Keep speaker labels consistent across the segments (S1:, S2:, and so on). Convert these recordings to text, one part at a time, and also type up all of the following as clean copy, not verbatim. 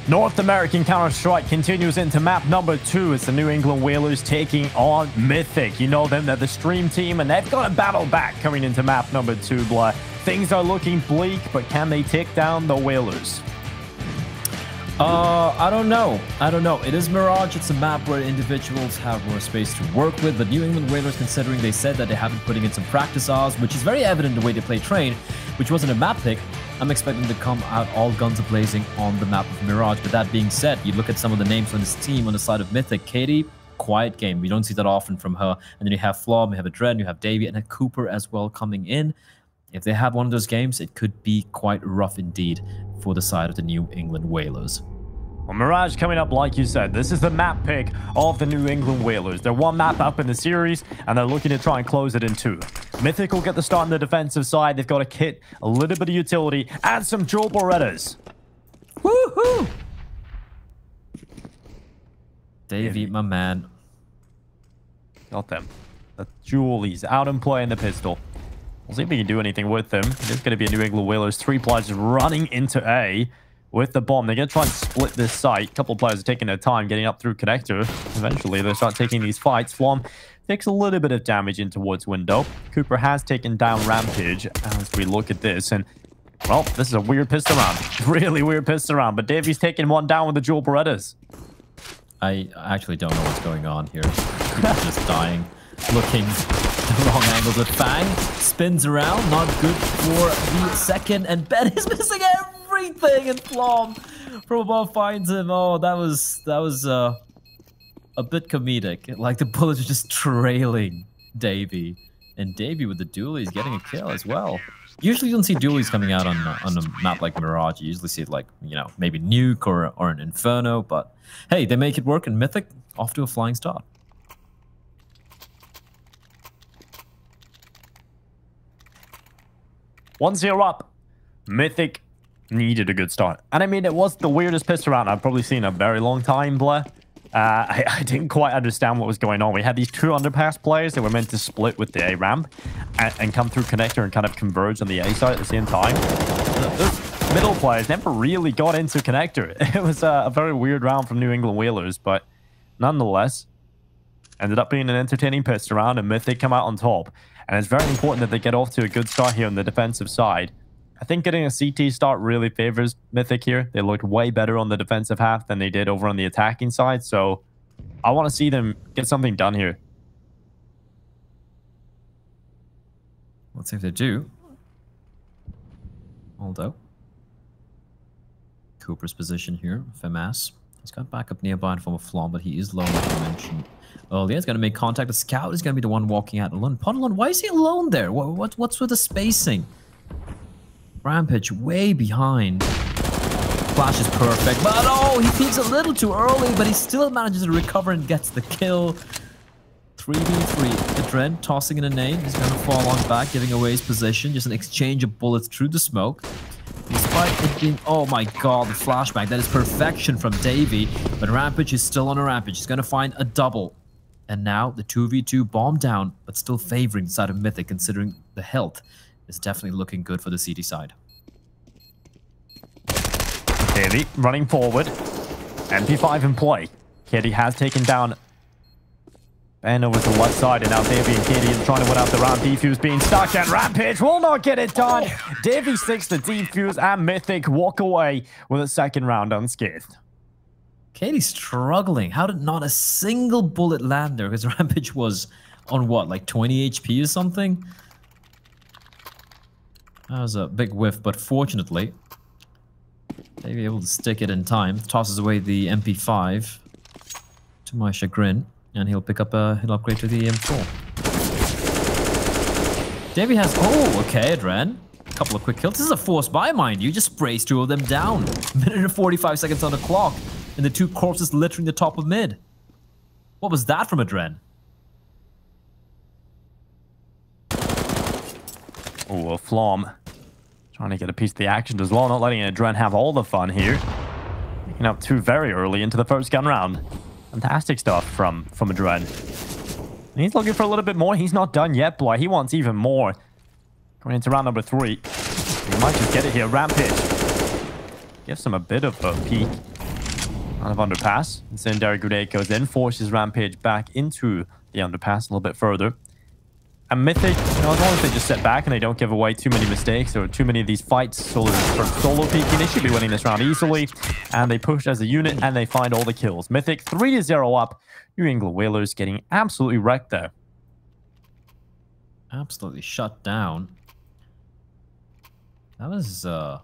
S1: North American Counter-Strike continues into map number 2. It's the New England Whalers taking on Mythic. You know them, they're the stream team, and they've got a battle back coming into map number 2, Blair. Things are looking bleak, but can they take down the Whalers?
S2: I don't know. It is Mirage. It's a map where individuals have more space to work with, but New England Whalers, considering they said that they have been putting in some practice hours, which is very evident the way they play train, which wasn't a map pick, I'm expecting to come out all guns a-blazing on the map of Mirage. But that being said, you look at some of the names on this team on the side of Mythic. Katie, quiet game. We don't see that often from her. And then you have Flom, you have a Dread, you have Davey, and a Cooper as well coming in. If they have one of those games, it could be quite rough indeed for the side of the New England Whalers.
S1: Well, Mirage coming up, like you said. This is the map pick of the New England Whalers. They're one map up in the series, and they're looking to try and close it in 2. Mythic will get the start on the defensive side. They've got a kit, a little bit of utility, and some dual Berettas.
S2: Woohoo! Davey, my man.
S1: Got them. The Julies out and playing the pistol. We'll see if we can do anything with them. There's going to be a New England Whalers 3 players running into A with the bomb. They're going to try and split this site. A couple of players are taking their time getting up through connector. Eventually, they'll start taking these fights. Flom takes a little bit of damage in towards window. Cooper has taken down Rampage as we look at this. And, well, this is a weird pistol round. Really weird pistol round. But Davey's taking one down with the dual Berettas.
S2: I actually don't know what's going on here. Cooper's just dying. Looking the wrong angles with Fang. Spins around. Not good for the second. And Ben is missing everything. And Flom from above finds him. Oh, that was a bit comedic. Like the bullets are just trailing Davey. And Davey with the dualies getting a kill as well. Usually you don't see dualies coming out on a map like Mirage. You usually see it like, you know, maybe Nuke or an Inferno. But hey, they make it work in Mythic. Off to a flying start.
S1: 1-0 up. Mythic needed a good start. And I mean, it was the weirdest pistol round I've probably seen in a very long time, Blair. I didn't quite understand what was going on. We had these 2 underpass players that were meant to split with the A ramp and come through connector and kind of converge on the A side at the same time. Those middle players never really got into connector. It was a very weird round from New England Whalers, but nonetheless, ended up being an entertaining pistol round, and Mythic come out on top. And it's very important that they get off to a good start here on the defensive side. I think getting a CT start really favors Mythic here. They looked way better on the defensive half than they did over on the attacking side. So I want to see them get something done here.
S2: Let's see if they do. Although Cooper's position here, FMS. He's got backup nearby in form of Flom, but he is low, like I mentioned. Oh, yeah, he's going to make contact. The scout is going to be the one walking out alone. Podalon, why is he alone there? What's with the spacing? Rampage way behind. Flash is perfect, but oh, he peeks a little too early, but he still manages to recover and gets the kill. 3v3. The Dread tossing in a nade. He's going to fall on back, giving away his position. Just an exchange of bullets through the smoke. Despite it being, oh my god, the flashback. That is perfection from Davey. But Rampage is still on a rampage. He's going to find a double. And now the 2v2 bomb down, but still favoring the side of Mythic, considering the health is definitely looking good for the CT side.
S1: Davey running forward. MP5 in play. Katie has taken down Ben over to the left side, and now Davey and Katie are trying to win out the round. Defuse being stuck, and Rampage will not get it done. Davey sticks the defuse, and Mythic walk away with a second round unscathed.
S2: Katie's struggling. How did not a single bullet land there? Because Rampage was on what, like 20 HP or something? That was a big whiff, but fortunately, they were able to stick it in time. Tosses away the MP5 to my chagrin, and he'll pick up he'll upgrade to the M4. Davey has, oh, okay, Adren. A couple of quick kills. This is a forced buy, mind you. Just sprays 2 of them down. Minute and 45 seconds on the clock. And the 2 corpses littering the top of mid. What was that from Adren?
S1: Oh, a Flom. Trying to get a piece of the action as well. Not letting Adren have all the fun here. Picking up 2 very early into the first gun round. Fantastic stuff from Adren. And he's looking for a little bit more. He's not done yet, boy. He wants even more. Going into round number 3. He might just get it here. Rampage gives him a bit of a peek. out of underpass. Incendiary grenade goes in, forces Rampage back into the underpass a little bit further. And Mythic, as long as they just sit back and they don't give away too many mistakes or too many of these fights, sort of solo peeking, they should be winning this round easily. And they push as a unit and they find all the kills. Mythic 3-0 up. New England Whalers getting absolutely wrecked there.
S2: Absolutely shut down. That was a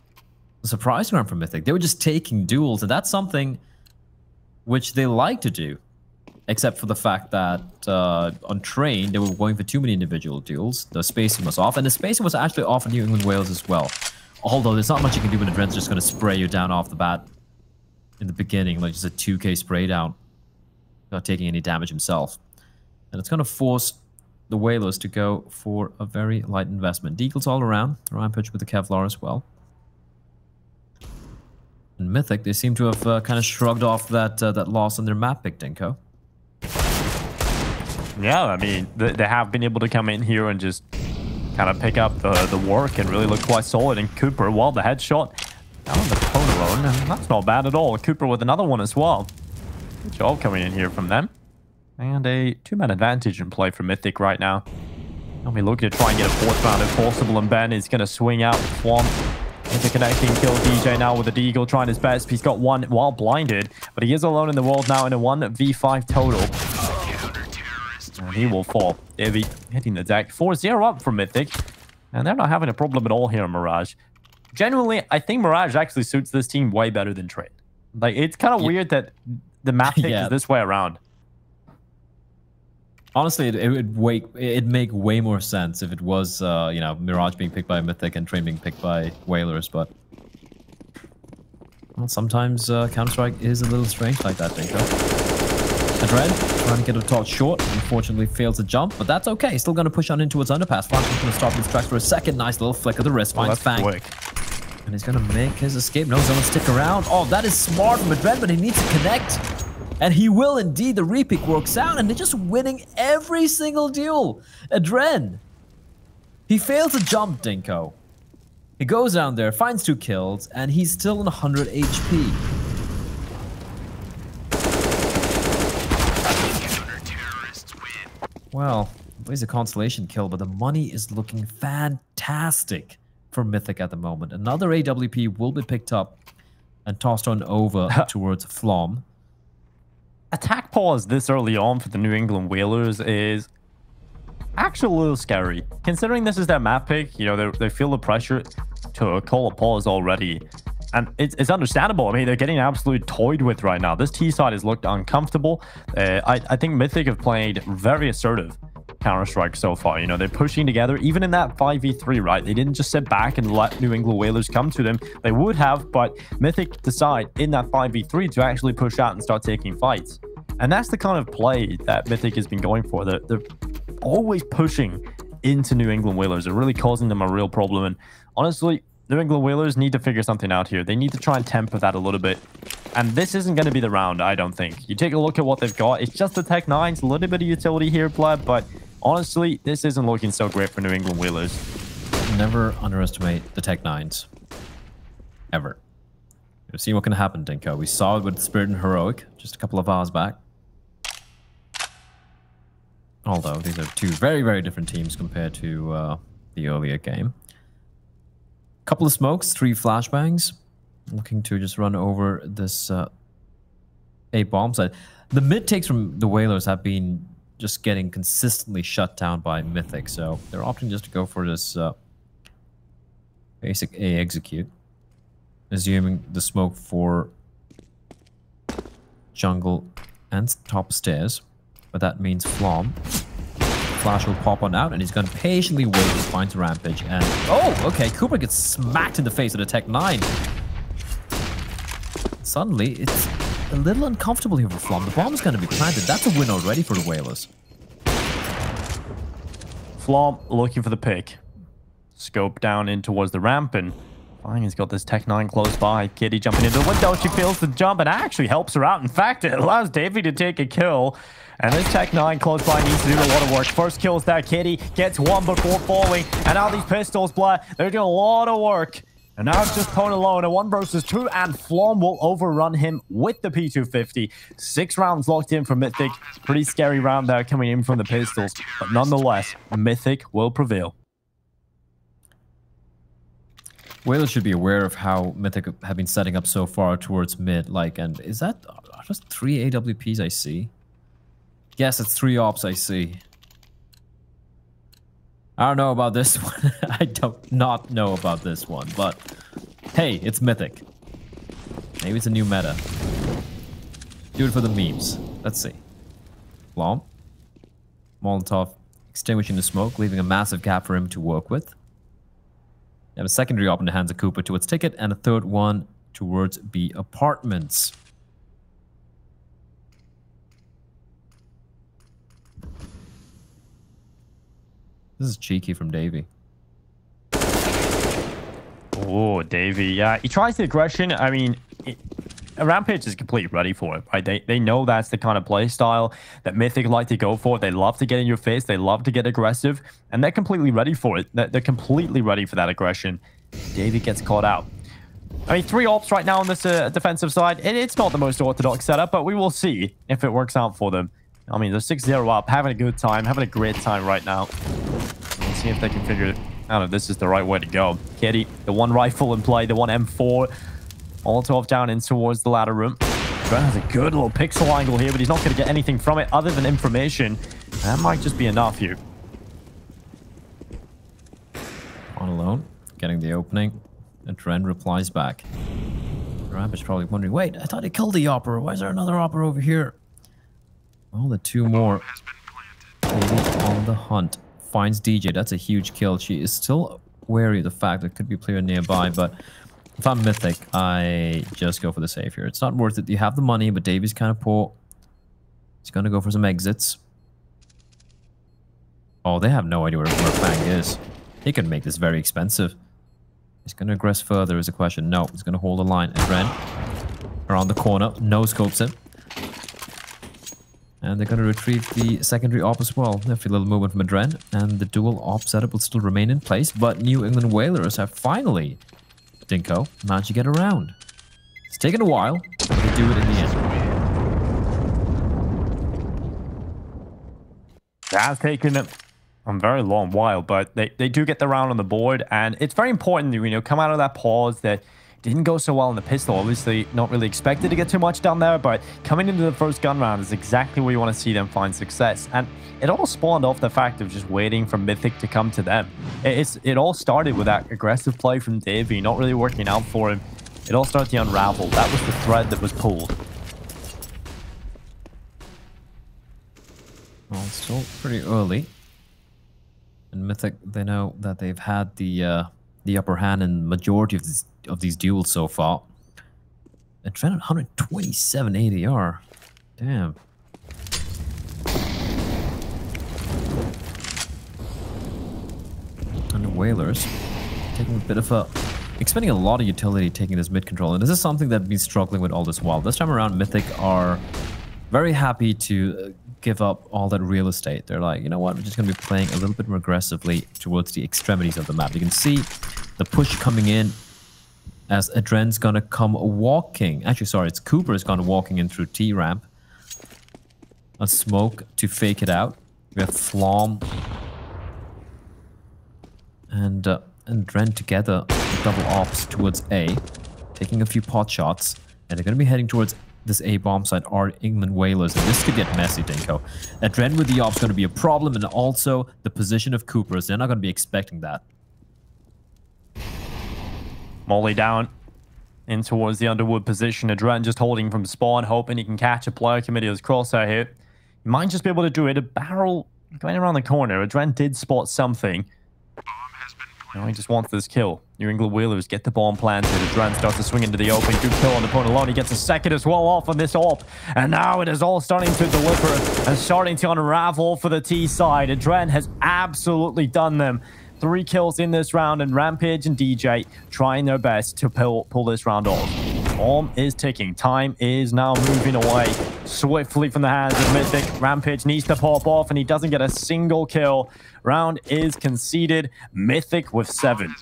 S2: surprise round from Mythic. They were just taking duels, and that's something which they like to do. Except for the fact that on train, they were going for too many individual duels. The spacing was off, and the spacing was actually off in New England Wales as well. Although there's not much you can do when the Dren's just going to spray you down off the bat in the beginning, like just a 2k spray down, not taking any damage himself. And it's going to force the Whalers to go for a very light investment. Deagles all around, Rampage with the Kevlar as well. And Mythic, they seem to have kind of shrugged off that loss on their map pick, Dinko.
S1: Yeah, I mean, they have been able to come in here and just kind of pick up the work and really look quite solid. And Cooper, well, the headshot down on the cone alone, and that's not bad at all. Cooper with another one as well. Good job coming in here from them. And a 2-man advantage in play for Mythic right now. They'll be looking to try and get a 4th round if possible, and Ben is going to swing out Swamp. Interconnecting, kill DJ now with the Deagle, trying his best. He's got one while blinded, but he is alone in the world now in a 1v5 total. And he will fall. Davey hitting the deck. 4-0 up for Mythic. And they're not having a problem at all here in Mirage. Genuinely, I think Mirage actually suits this team way better than Trade. Like, it's kind of weird that the map pick is this way around.
S2: Honestly, it'd make way more sense if it was, you know, Mirage being picked by Mythic and Train being picked by Whalers, but well, sometimes Counter-Strike is a little strange like that, Dinko. Adred trying to get a torch short, unfortunately fails to jump, but that's okay. Still going to push on into its underpass. Flash's going to stop these tracks for a second. Nice little flick of the wrist. Finds Fang.
S1: Quick.
S2: And he's going to make his escape. No, he's going to stick around. Oh, that is smart from Adred, but he needs to connect. And he will indeed. The repick works out, and they're just winning every single duel. Adren. He fails to jump, Dinko. He goes down there, finds 2 kills, and he's still on 100 HP. Well, plays a consolation kill, but the money is looking fantastic for Mythic at the moment. Another AWP will be picked up and tossed on over towards Flom.
S1: Attack pause this early on for the New England Whalers is actually a little scary. Considering this is their map pick, you know, they feel the pressure to call a pause already. And it's understandable. I mean, they're getting absolutely toyed with right now. This T side has looked uncomfortable. I think Mythic have played very assertive Counter-Strike so far. You know, they're pushing together. Even in that 5v3, right? They didn't just sit back and let New England Whalers come to them. They would have, but Mythic decide in that 5v3 to actually push out and start taking fights. And that's the kind of play that Mythic has been going for. They're always pushing into New England Whalers. They're really causing them a real problem. And honestly, New England Whalers need to figure something out here. They need to try and temper that a little bit. And this isn't going to be the round, I don't think. You take a look at what they've got. It's just the Tech 9s, a little bit of utility here, Blab, but honestly, this isn't looking so great for New England Whalers.
S2: Never underestimate the Tech 9s. Ever. We've seen what can happen, Dinko. We saw it with Spirit and Heroic just a couple of hours back. Although, these are 2 very, very different teams compared to the earlier game. Couple of smokes, 3 flashbangs. Looking to just run over this 8 bomb site. The mid takes from the Whalers have been just getting consistently shut down by Mythic, so they're opting just to go for this basic A execute. Assuming the smoke for jungle and top stairs, but that means Flom. Flash will pop on out, and he's going to patiently wait to find Rampage. And oh, okay, Cooper gets smacked in the face with a Tech 9. Suddenly, it's a little uncomfortable here for Flom. The bomb is going to be planted. That's a win already for the Whalers.
S1: Flom looking for the pick. Scope down in towards the ramp, and fine, he's got this Tech 9 close by. Kitty jumping into the window. She fails the jump and actually helps her out. In fact, it allows Davey to take a kill. And this Tech 9 close by needs to do a lot of work. First kills that Kitty, gets one before falling. And now these pistols, they're doing a lot of work. And now it's just Pwn alone, a 1 versus 2, and Flom will overrun him with the P250. 6 rounds locked in for Mythic. Pretty scary round there coming in from the pistols, but nonetheless, Mythic will prevail.
S2: Whalers should be aware of how Mythic have been setting up so far towards mid. Like, and is that just 3 AWPs I see? Yes, it's 3 ops I see. I don't know about this one. I don't not know about this one, but hey, it's Mythic. Maybe it's a new meta. Do it for the memes. Let's see. Flom. Molotov extinguishing the smoke, leaving a massive gap for him to work with. They have a secondary op in the hands of Cooper towards Ticket, and a third one towards B Apartments. This is cheeky from Davey.
S1: Oh, Davey, yeah. He tries the aggression. I mean, Rampage is completely ready for it, right? They know that's the kind of play style that Mythic like to go for. They love to get in your face. They love to get aggressive. And they're completely ready for it. They're completely ready for that aggression. Davey gets caught out. I mean, 3 ops right now on this defensive side. It's not the most orthodox setup, but we will see if it works out for them. I mean, they're 6-0 up, having a good time, having a great time right now. We'll see if they can figure out if this is the right way to go. Kitty, the 1 rifle in play, the 1 M4. Molotov down in towards the ladder room. Dren has a good little pixel angle here, but he's not going to get anything from it other than information. That might just be enough here.
S2: On alone, getting the opening. And Dren replies back. Ramp is probably wondering, wait, I thought he killed the Opera. Why is there another Opera over here? Well, the 2 more. On the hunt. Finds DJ. That's a huge kill. She is still wary of the fact that could be a player nearby, but if I'm Mythic, I just go for the save here. It's not worth it. You have the money, but Davey's kind of poor. He's going to go for some exits. Oh, they have no idea where Fang is. He can make this very expensive. He's going to aggress further is a question. No, he's going to hold the line. And Ren around the corner. No scopes him. And they're going to retrieve the secondary op as well. There's a little movement from Adren, and the dual op setup will still remain in place, but New England Whalers have finally, Dinko, managed to get around. It's taken a while, but they do it in the end.
S1: That's taken a very long while, but they do get the round on the board, and it's very important to, you know, come out of that pause that didn't go so well in the pistol. Obviously, not really expected to get too much down there, but coming into the first gun round is exactly where you want to see them find success. And it all spawned off the fact of just waiting for Mythic to come to them. It all started with that aggressive play from Davey, not really working out for him. It all started to unravel. That was the thread that was pulled.
S2: Well, it's still pretty early. And Mythic, they know that they've had the upper hand in majority of these duels so far. And Trent at 127 ADR. Damn. And the Whalers taking a bit of a... expending a lot of utility taking this mid control. And this is something that we've been struggling with all this while. This time around, Mythic are very happy to give up all that real estate. They're like, you know what, we're just going to be playing a little bit more aggressively towards the extremities of the map. You can see the push coming in as Adren's going to come walking. Actually, sorry, it's Cooper's gone walking in through T-ramp. A smoke to fake it out. We have Flom and Dren together, double ops towards A, taking a few pot shots, and they're going to be heading towards this A bomb site are England Whalers, and this could get messy, Dinko. Adren with the ops going to be a problem, and also the position of Cooper's. They're not going to be expecting that.
S1: Molly down in towards the Underwood position. Adren just holding from spawn, hoping he can catch a player committed as crosshair here. He might just be able to do it. A barrel going around the corner. Adren did spot something. Now he just wants this kill. New England Whalers get the bomb planted. Adren starts to swing into the open. Good kill on the opponent alone. He gets a second as well off on this op. And now it is all starting to deliver and starting to unravel for the T side. Adren has absolutely done them. 3 kills in this round, and Rampage and DJ trying their best to pull this round off. Bomb is ticking. Time is now moving away swiftly from the hands of Mythic. Rampage needs to pop off, and he doesn't get a single kill. Round is conceded. Mythic with 7.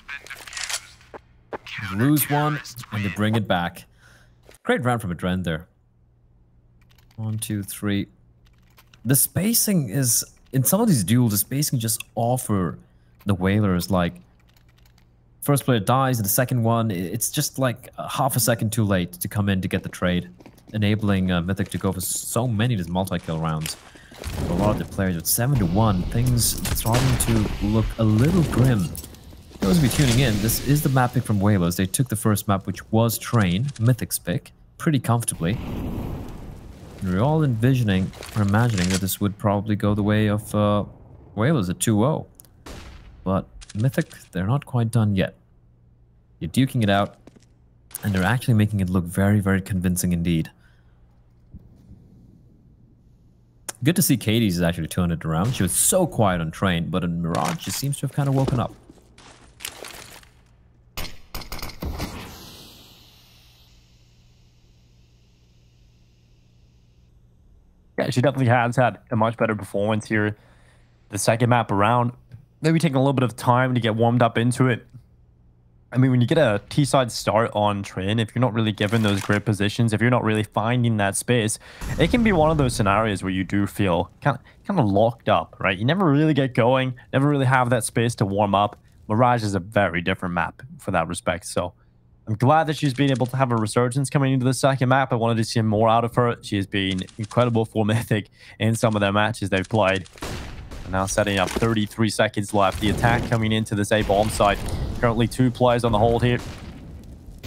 S2: They lose one, and they bring it back. Great round from Adren there. 1, 2, 3. The spacing is... In some of these duels, the spacing just offer the Whalers, like... First player dies, and the second one, it's just like half a second too late to come in to get the trade. Enabling Mythic to go for so many of these multi-kill rounds. For a lot of the players, with 7-1, things starting to look a little grim. For those of you tuning in, this is the map pick from Whalers. They took the first map, which was Train, Mythic's pick, pretty comfortably. And we're all envisioning, or imagining, that this would probably go the way of Whalers at 2-0. But Mythic, they're not quite done yet. You're duking it out, and they're actually making it look very, very convincing indeed. Good to see Katie's is actually turning it around. She was so quiet on Train, but in Mirage, she seems to have kind of woken up.
S1: Yeah, she definitely has had a much better performance here. The second map around, maybe taking a little bit of time to get warmed up into it. I mean, when you get a T-side start on Train, if you're not really given those great positions, if you're not really finding that space, it can be one of those scenarios where you do feel kind of locked up, right? You never really get going, never really have that space to warm up. Mirage is a very different map for that respect, so I'm glad that she's been able to have a resurgence coming into the second map. I wanted to see more out of her. She has been incredible for Mythic in some of their matches they've played. And now setting up 33 seconds left. The attack coming into this A bomb site. Currently 2 players on the hold here.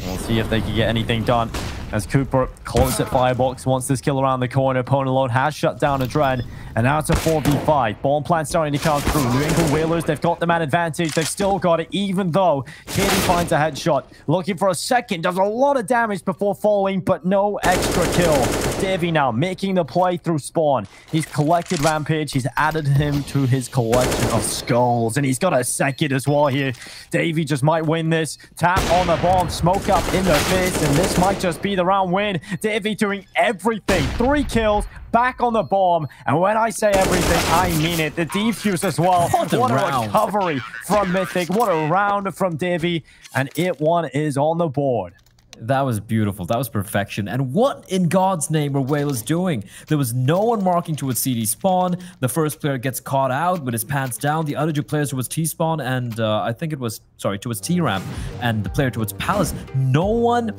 S1: We'll see if they can get anything done. As Cooper close at Firebox, wants this kill around the corner. Opponent alone has shut down Adren. And now it's a 4v5. Bomb plant starting to come through. New England Whalers, they've got the man advantage. They've still got it, even though Katie finds a headshot. Looking for a second. Does a lot of damage before falling, but no extra kill. Davey now making the play through spawn. He's collected Rampage. He's added him to his collection of skulls. And he's got a second as well here. Davey just might win this. Tap on the bomb. Smoke up in the face. And this might just be the round win. Davey doing everything. 3 kills. Back on the bomb. And when I say everything, I mean it. The defuse as well. What a recovery from Mythic. What a round from Davey. And it one is on the board.
S2: That was beautiful. That was perfection. And what in God's name were Whalers doing? There was no one marking towards CD spawn. The first player gets caught out with his pants down. The other 2 players towards T spawn and I think it was, sorry, towards T ramp. And the player towards Palace. No one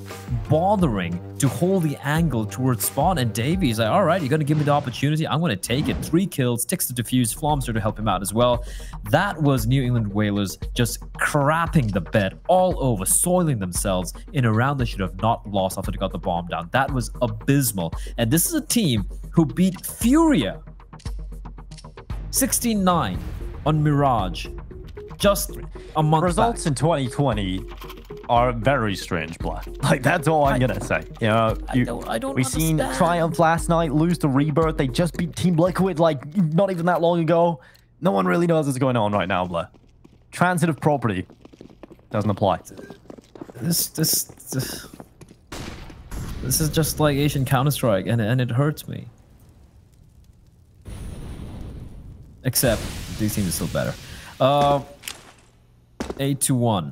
S2: bothering to hold the angle towards spawn. And Davey's like, all right, you're going to give me the opportunity. I'm going to take it. 3 kills, ticks to defuse, Flomster to help him out as well. That was New England Whalers just crapping the bed all over, soiling themselves in a round that should have not lost after they got the bomb down. That was abysmal. And this is a team who beat Furia 16-9 on Mirage just a month
S1: Results
S2: back.
S1: in 2020 are very strange, Black. Like, that's all I'm gonna say. You know,
S2: I don't
S1: we've seen Triumph last night lose to Rebirth. They just beat Team Liquid like not even that long ago. No one really knows what's going on right now, Black. Transitive property doesn't apply.
S2: This is just like Asian Counter-Strike, and it hurts me. Except these teams are still better. 8-1.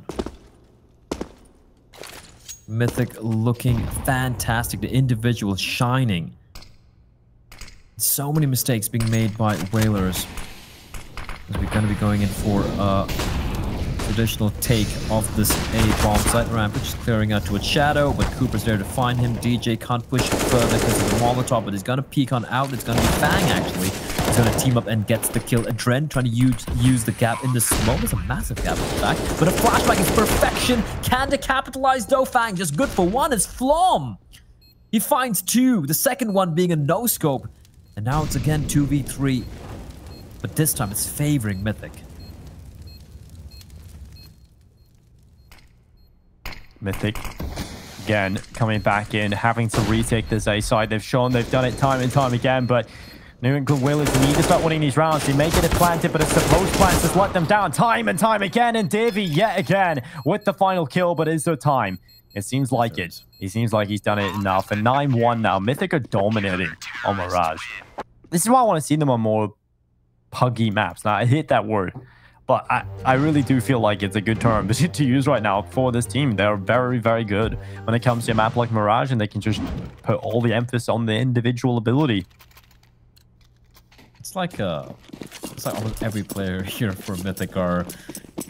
S2: Mythic looking fantastic. The individual shining. So many mistakes being made by Whalers. As we're going to be going in for additional take of this A bomb site. Rampage is clearing out towards Shadow, but Cooper's there to find him. DJ can't push further because of the Molotov, but he's going to peek on out. It's going to be Fang, actually. He's going to team up and gets the kill. Adren trying to use the gap in the smoke. There's a massive gap in the back, but a flashback is perfection. Can they capitalize though? Fang just good for 1. It's Flom. He finds 2. The second one being a no-scope. And now it's again 2v3. But this time it's favoring Mythic.
S1: Mythic, again, coming back in, having to retake this A side. They've shown they've done it time and time again, but New England Whalers need to start winning these rounds. They may get it planted, but it's the post plants just let them down time and time again. And Davey, yet again, with the final kill, but is there time? It seems like it. He seems like he's done it enough. And 9-1 now. Mythic are dominating on Mirage. This is why I want to see them on more puggy maps. Now, I hate that word. But I really do feel like it's a good term to use right now for this team. They're very, very good when it comes to a map like Mirage, and they can just put all the emphasis on the individual ability.
S2: It's like almost every player here for Mythic are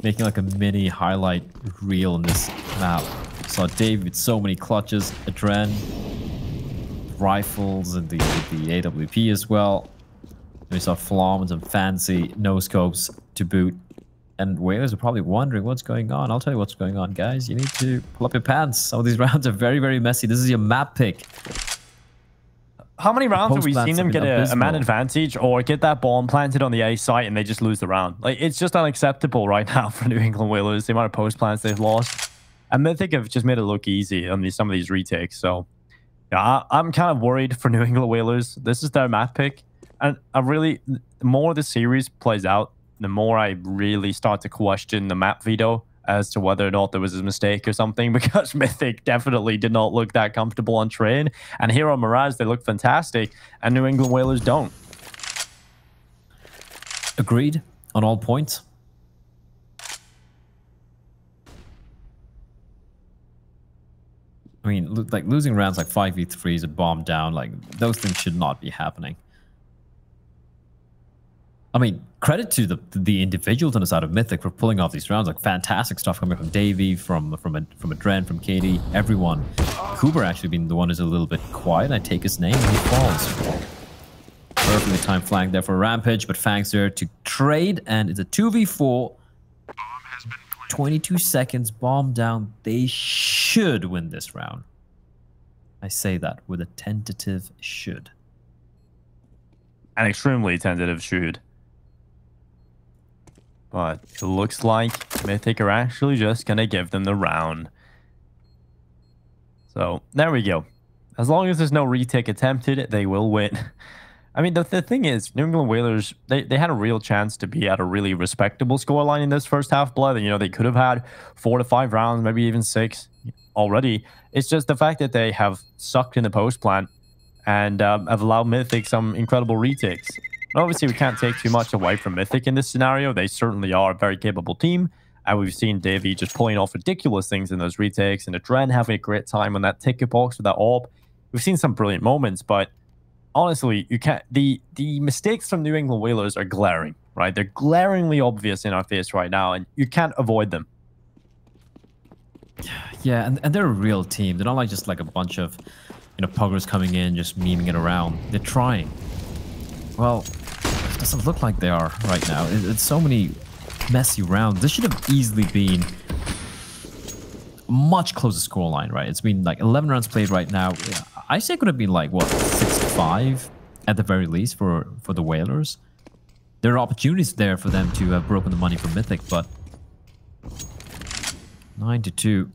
S2: making like a mini highlight reel in this map. Saw Dave with so many clutches, Adren, rifles, and the AWP as well. And we saw Flom and some fancy no scopes to boot. And whalers are probably wondering what's going on. I'll tell you what's going on, guys. You need to pull up your pants. Some of these rounds are very, very messy. This is your map pick.
S1: How many rounds have we seen them get a man advantage or get that bomb planted on the A site and they just lose the round? Like, it's just unacceptable right now for New England Whalers, the amount of post plants they've lost. And Mythic have just made it look easy on some of these retakes. So, yeah, I'm kind of worried for New England Whalers. This is their map pick. And the more the series plays out, the more I really start to question the map veto as to whether or not there was a mistake or something, because Mythic definitely did not look that comfortable on train. And here on Mirage, they look fantastic, and New England Whalers don't.
S2: Agreed on all points. I mean, like losing rounds like 5v3s, a bomb down, like those things should not be happening. I mean, credit to the individuals on the side of Mythic for pulling off these rounds. Like, fantastic stuff coming from Davey, from Adren, from Katie, everyone. Cooper actually being the one who's a little bit quiet. I take his name and he falls. Perfectly timed flank there for Rampage, but Fang's there to trade, and it's a 2v4. 22 seconds, bomb down. They should win this round. I say that with a tentative should.
S1: An extremely tentative should. But it looks like Mythic are actually just going to give them the round. So, there we go. As long as there's no retake attempted, they will win. I mean, the thing is, New England Whalers, they had a real chance to be at a really respectable scoreline in this first half, Blood. And, you know, they could have had 4 to 5 rounds, maybe even 6 already. It's just the fact that they have sucked in the post plant and have allowed Mythic some incredible retakes. Obviously, we can't take too much away from Mythic in this scenario. They certainly are a very capable team. And we've seen Davey just pulling off ridiculous things in those retakes. And Adren having a great time on that ticket box with that AWP. We've seen some brilliant moments. But honestly, you can't. The mistakes from New England Whalers are glaring, right? They're glaringly obvious in our face right now. And you can't avoid them.
S2: Yeah, and they're a real team. They're not like just like a bunch of, you know, puggers coming in, just memeing it around. They're trying. Well, it doesn't look like they are right now. It's so many messy rounds. This should have easily been a much closer scoreline, right? It's been like 11 rounds played right now. I say it could have been like, what, 6-5 at the very least for the Whalers. There are opportunities there for them to have broken the money for Mythic, but 9-2.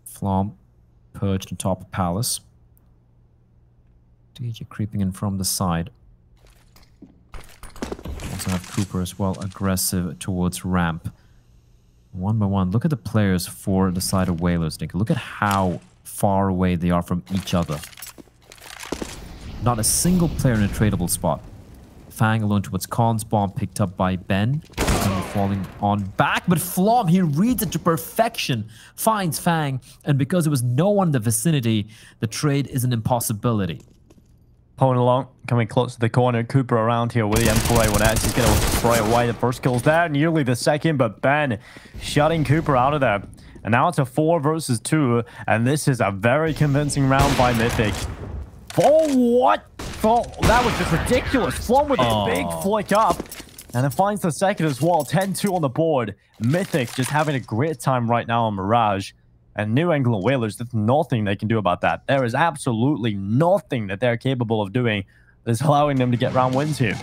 S2: Flom perched on top of Palace. DJ creeping in from the side. Also have Cooper as well, aggressive towards ramp. One by one. Look at the players for the side of Whalers, Nick. Look at how far away they are from each other. Not a single player in a tradable spot. Fang alone towards Khan's bomb, picked up by Ben. Falling on back, but Flom, he reads it to perfection, finds Fang, and because there was no one in the vicinity, the trade is an impossibility.
S1: Pulling along, coming close to the corner. Cooper around here with the M4A1X. He's going to spray away. The first kill's there, nearly the second, but Ben shutting Cooper out of there. And now it's a 4 versus 2, and this is a very convincing round by Mythic. Oh, what? Oh, that was just ridiculous. Flom with a big flick up. And then finds the second as well. 10-2 on the board. Mythic just having a great time right now on Mirage. And New England Whalers, there's nothing they can do about that. There is absolutely nothing that they're capable of doing that's allowing them to get round wins here.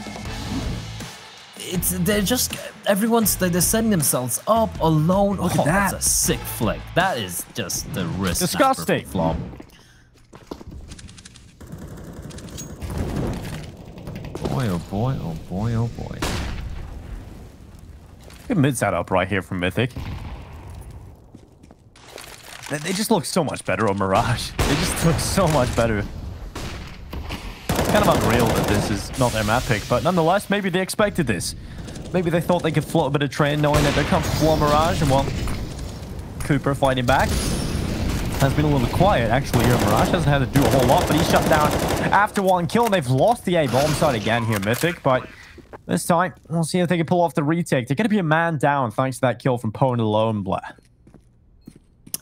S2: They're just, they're setting themselves up alone. Look at that. That's a sick flick. That is just the risk.
S1: Disgusting.
S2: Flom. Boy, oh boy, oh boy, oh boy.
S1: Good mid setup right here from Mythic. They just look so much better on Mirage. They just look so much better. It's kind of unreal that this is not their map pick, but nonetheless, maybe they expected this. maybe they thought they could float a bit of train knowing that there comes Mirage, and well, Cooper fighting back. Has been a little bit quiet, actually, here. Mirage hasn't had to do a whole lot, but he's shut down after one kill, and they've lost the A-bomb side again here, Mythic, but this time, we'll see if they can pull off the retake. They're going to be a man down thanks to that kill from Pwn alone, Blair.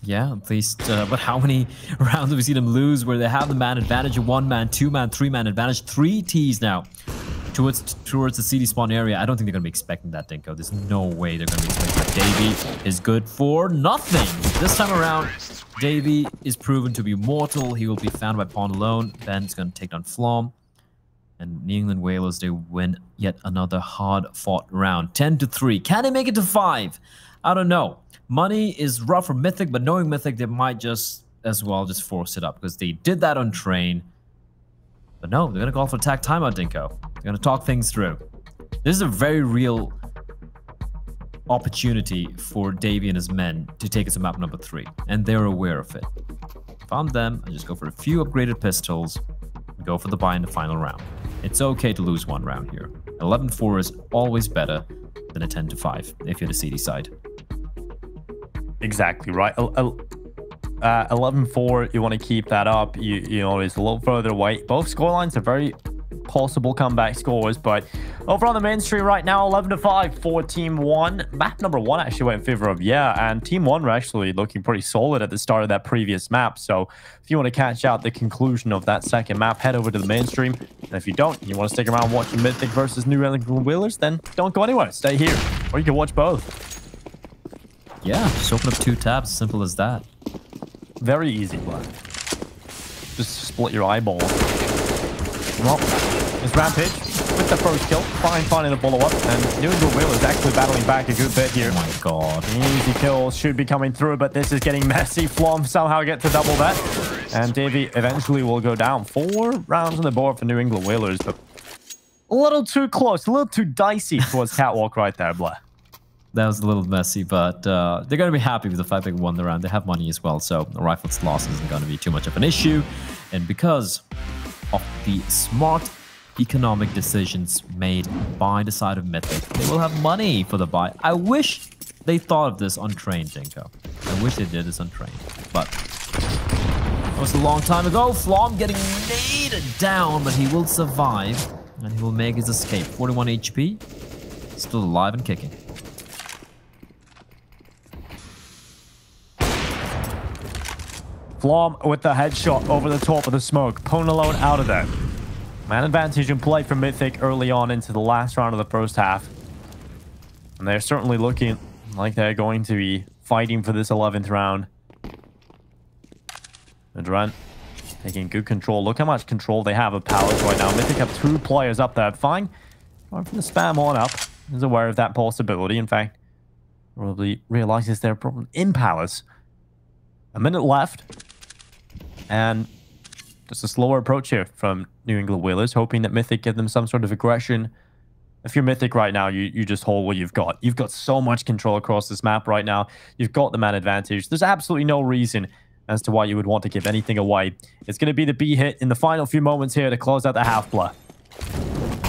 S2: Yeah, at least, but how many rounds have we seen them lose where they have the man advantage, a 1-man, 2-man, 3-man advantage, 3 Ts now towards the CD spawn area. I don't think they're going to be expecting that, Dinko. There's no way they're going to be expecting that. Davey is good for nothing. This time around, Davey is proven to be mortal. He will be found by Pwn alone. Ben's going to take down Flom. And New England Whalers, they win yet another hard-fought round. 10-3. Can they make it to 5? I don't know. Money is rough for Mythic, but knowing Mythic, they might just as well just force it up because they did that on train. But no, they're going to call for attack timeout, Dinko. They're going to talk things through. This is a very real opportunity for Davey and his men to take us to map number 3, and they're aware of it. If I'm them, I just go for a few upgraded pistols and go for the buy in the final round. It's okay to lose 1 round here. 11-4 is always better than a 10-5 if you're the CD side.
S1: Exactly, right. 11-4, you want to keep that up. You know, it's a little further away. Both scorelines are very possible comeback scores, but over on the mainstream right now, 11-5 for Team 1. Map number 1 actually went in favor of and Team 1 were actually looking pretty solid at the start of that previous map. So if you want to catch out the conclusion of that second map, head over to the mainstream. And if you don't, you want to stick around watching Mythic versus New England Whalers, then don't go anywhere. Stay here, or you can watch both.
S2: Yeah, just open up 2 tabs, simple as that.
S1: Very easy, Black. Just split your eyeball. Well, it's Rampage with the first kill. Finding the follow-up. And New England Whalers actually battling back a good bit here.
S2: Oh my god.
S1: Easy kills should be coming through, but this is getting messy. Flom somehow gets to double that. And Davey eventually will go down. 4 rounds on the board for New England Whalers, but a little too close, a little too dicey towards Catwalk right there, Blair.
S2: That was a little messy, but they're going to be happy with the fact they won the round. They have money as well, so the rifle's loss isn't going to be too much of an issue. And because of the smart economic decisions made by the side of Mythic, they will have money for the buy. I wish they thought of this on train, Dinko. I wish they did this on train, but that was a long time ago. Flom getting naded down, but he will survive, and he will make his escape. 41 HP, still alive and kicking.
S1: Flom with the headshot over the top of the smoke. Pwn alone out of there. Man advantage in play for Mythic early on into the last round of the first half. And they're certainly looking like they're going to be fighting for this 11th round. Adrent taking good control. Look how much control they have of Palace right now. Mythic have 2 players up there. Fine. Going from the spam on up. Is aware of that possibility. In fact, probably realizes their problem in Palace. A minute left. And just a slower approach here from New England Whalers, hoping that Mythic give them some sort of aggression. If you're Mythic right now, you just hold what you've got. You've got so much control across this map right now. You've got the man advantage. There's absolutely no reason as to why you would want to give anything away. It's going to be the B hit in the final few moments here to close out the half play.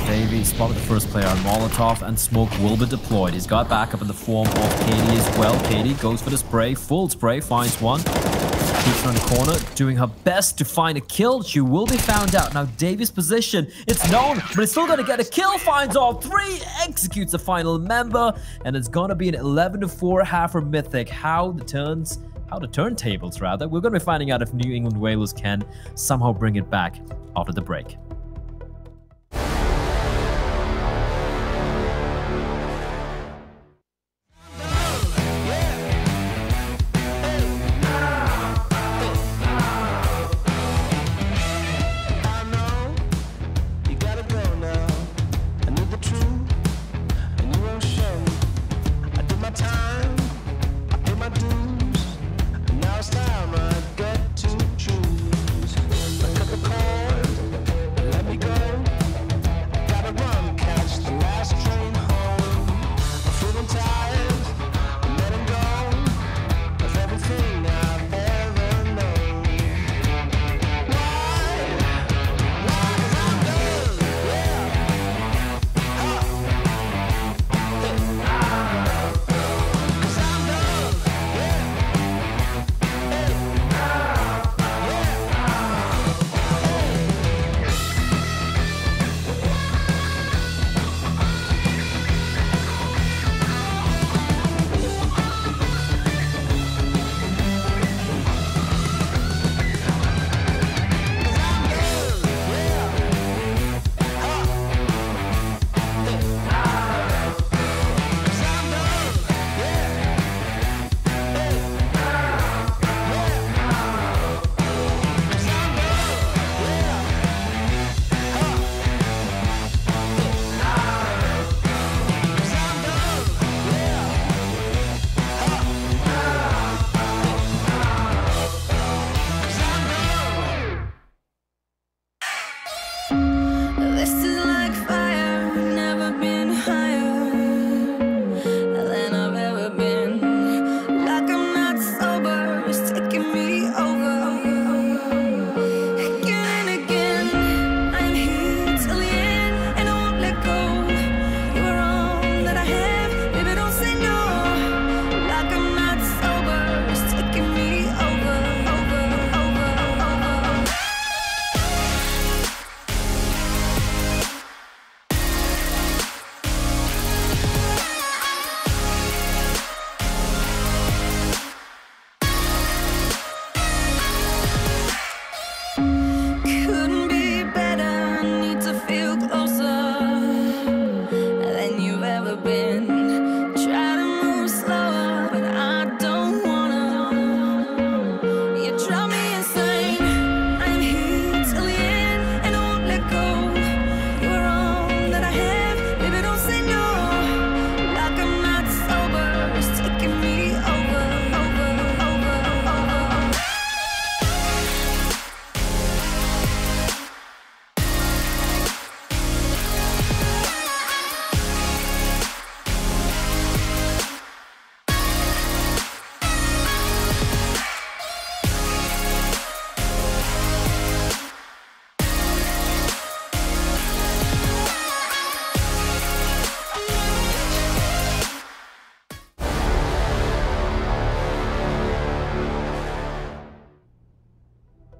S2: Davey spotted the first player on Molotov, and smoke will be deployed. He's got backup in the form of Katie as well. Katie goes for the spray, full spray, finds one. Keeps around the corner, doing her best to find a kill. She will be found out. Now, Davey's position, it's known, but it's still going to get a kill. Finds all 3, executes the final member, and it's going to be an 11-4 half for Mythic. How the turntables, rather. We're going to be finding out if New England Whalers can somehow bring it back after the break.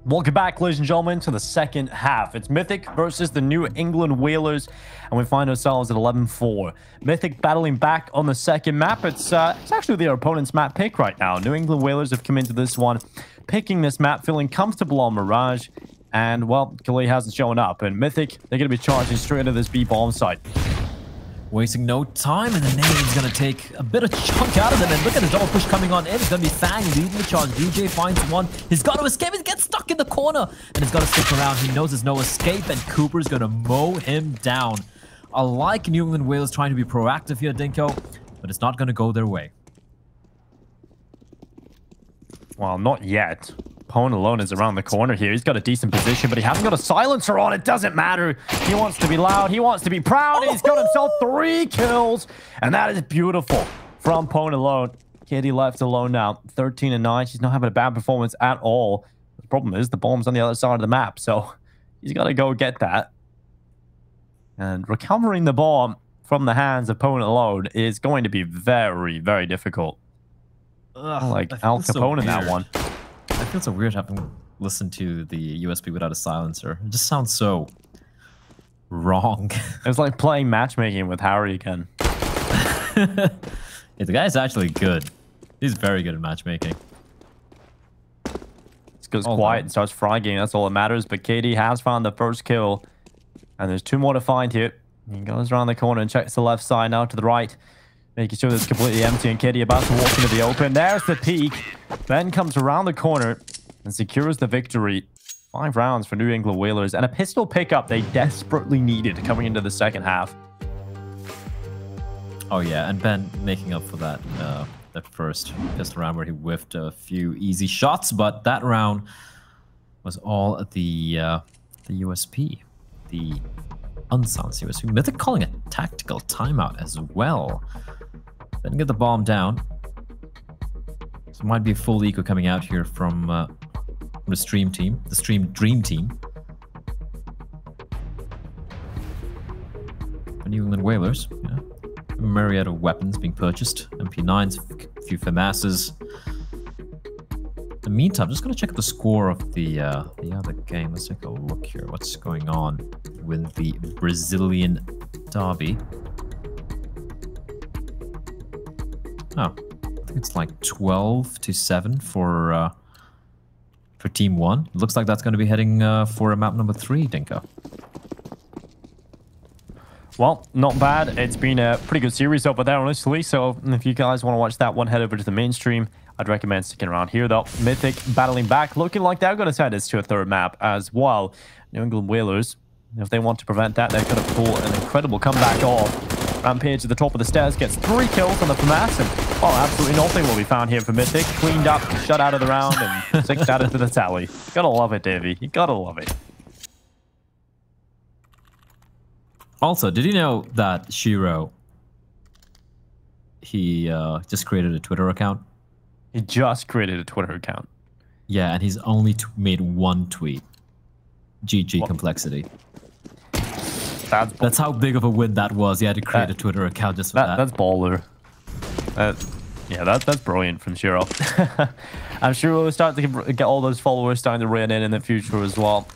S1: Welcome back, ladies and gentlemen, to the second half. It's Mythic versus the New England Whalers, and we find ourselves at 11-4. Mythic battling back on the second map. It's actually their opponent's map pick right now. New England Whalers have come into this one, picking this map, feeling comfortable on Mirage, and, well, Khalid hasn't shown up. And Mythic, they're going to be charging straight into this B bomb site.
S2: Wasting no time, and the nade's going to take a bit of chunk out of them. And look at the double push coming on in. It's going to be Fang leading the charge. DJ finds one. He's got to escape. He gets stuck in the corner, and he's got to stick around. He knows there's no escape, and Cooper's going to mow him down. I like New England Whalers trying to be proactive here, Dinko, but it's not going to go their way.
S1: Well, not yet. Pone alone is around the corner here. He's got a decent position, but he hasn't got a silencer on. It doesn't matter. He wants to be loud. He wants to be proud. And he's got himself 3 kills. And that is beautiful from Pone alone. Katie left alone now. 13-9. She's not having a bad performance at all. The problem is the bomb's on the other side of the map. So he's got to go get that. And recovering the bomb from the hands of Pone alone is going to be very, very difficult.
S2: Ugh,
S1: like Al Capone in that one.
S2: I feel so weird having listened to the USB without a silencer. It just sounds so wrong.
S1: It's like playing matchmaking with Harry again.
S2: Yeah, the guy's actually good. He's very good at matchmaking.
S1: Just goes quiet and starts fragging. That's all that matters. But KD has found the first kill. And there's 2 more to find here. He goes around the corner and checks the left side now to the right. Making sure that it's completely empty, and KD about to walk into the open. There's the peak. Ben comes around the corner and secures the victory. 5 rounds for New England Whalers, and a pistol pickup they desperately needed coming into the second half.
S2: Oh yeah, and Ben making up for that that first pistol round where he whiffed a few easy shots, but that round was all the USP, the unsilenced USP. Mythic calling a tactical timeout as well. Didn't get the bomb down. So it might be a full eco coming out here from the stream team, the stream dream team. The New England Whalers, yeah. A myriad of weapons being purchased. MP9s, a few FAMASs. In the meantime, I'm just going to check the score of the other game. Let's take a look here. What's going on with the Brazilian derby? Oh, I think it's like 12-7 for Team 1. It looks like that's going to be heading for map number 3, Dinko.
S1: Well, not bad. It's been a pretty good series over there, honestly. So if you guys want to watch that one, head over to the mainstream. I'd recommend sticking around here, though. Mythic battling back, looking like they're going to send us to a 3rd map as well. New England Whalers, if they want to prevent that, they're going to pull an incredible comeback off. Rampage at the top of the stairs gets 3 kills on the FAMAS, and oh, absolutely nothing will be found here for Mythic. Cleaned up, shut out of the round, and 6 out into the tally. You gotta love it, Davey. You gotta love it.
S2: Also, did you know that Shiro, he just created a Twitter account?
S1: He just created a Twitter account.
S2: Yeah, and he's only made 1 tweet. GG complexity. That's how big of a win that was. He had to create a Twitter account just for that.
S1: That's baller. Yeah, that's brilliant from Shiro. I'm sure we'll start to get all those followers starting to rain in the future as well.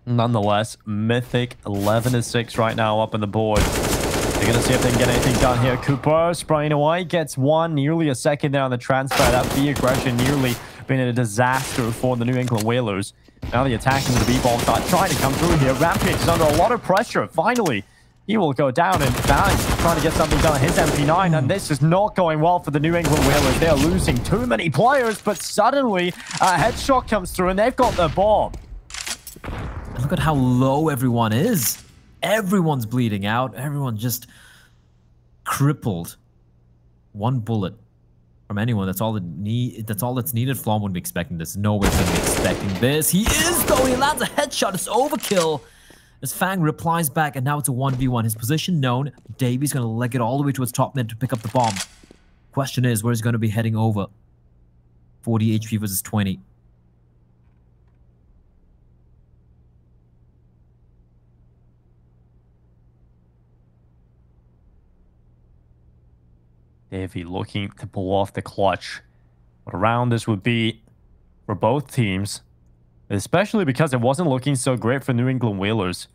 S1: Nonetheless, Mythic 11-6 right now up on the board. They're going to see if they can get anything done here. Cooper spraying away, gets 1, nearly a second there on the transfer. That B aggression nearly been a disaster for the New England Whalers. Now the attacking with the B-bomb start trying to come through here. Rampage is under a lot of pressure. Finally, he will go down, and Van's trying to get something done on his MP9, and this is not going well for the New England Whalers. They are losing too many players, but suddenly a headshot comes through, and they've got the bomb.
S2: Look at how low everyone is. Everyone's bleeding out. Everyone just crippled. 1 bullet from anyone. That's all that's needed. Flom wouldn't be expecting this. No one's going to be expecting this. He is, though. He lands a headshot. It's overkill. As Fang replies back, and now it's a 1v1. His position known. Davy's going to leg it all the way to his top mid to pick up the bomb. Question is, where's he going to be heading over? 40 HP versus 20.
S1: Davey looking to pull off the clutch. What a round this would be for both teams. especially because it wasn't looking so great for New England Whalers.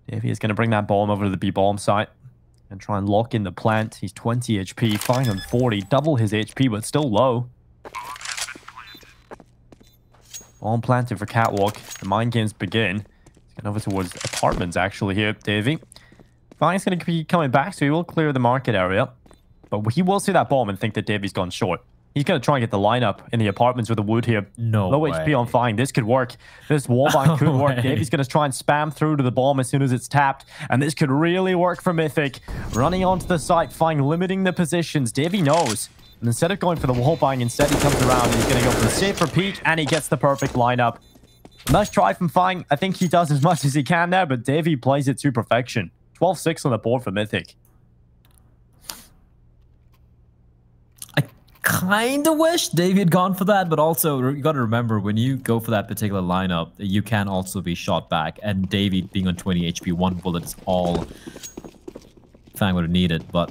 S1: Davey is going to bring that bomb over to the B bomb site and try and lock in the plant. He's 20 HP, fine on 40, double his HP, but still low. Bomb planted for Catwalk. The mind games begin. He's going over towards apartments, actually, here, Davey. Fine's going to be coming back, so he will clear the market area. But he will see that bomb and think that Davey's gone short. He's going to try and get the lineup in the apartments with the wood here.
S2: No
S1: Low
S2: way.
S1: HP on Fine. This could work. This wallbang could work. Davey's going to try and spam through to the bomb as soon as it's tapped. And this could really work for Mythic. Running onto the site, Fine limiting the positions. Davey knows. And instead of going for the wallbang, instead he comes around and he's going to go for the safer peek. And he gets the perfect lineup. Nice try from Fine. I think he does as much as he can there. But Davey plays it to perfection. 12-6 on the board for Mythic.
S2: Kind of wish Davey had gone for that, but also you got to remember when you go for that particular lineup, you can also be shot back. And Davey being on 20 HP, one bullet is all Fang would have needed. But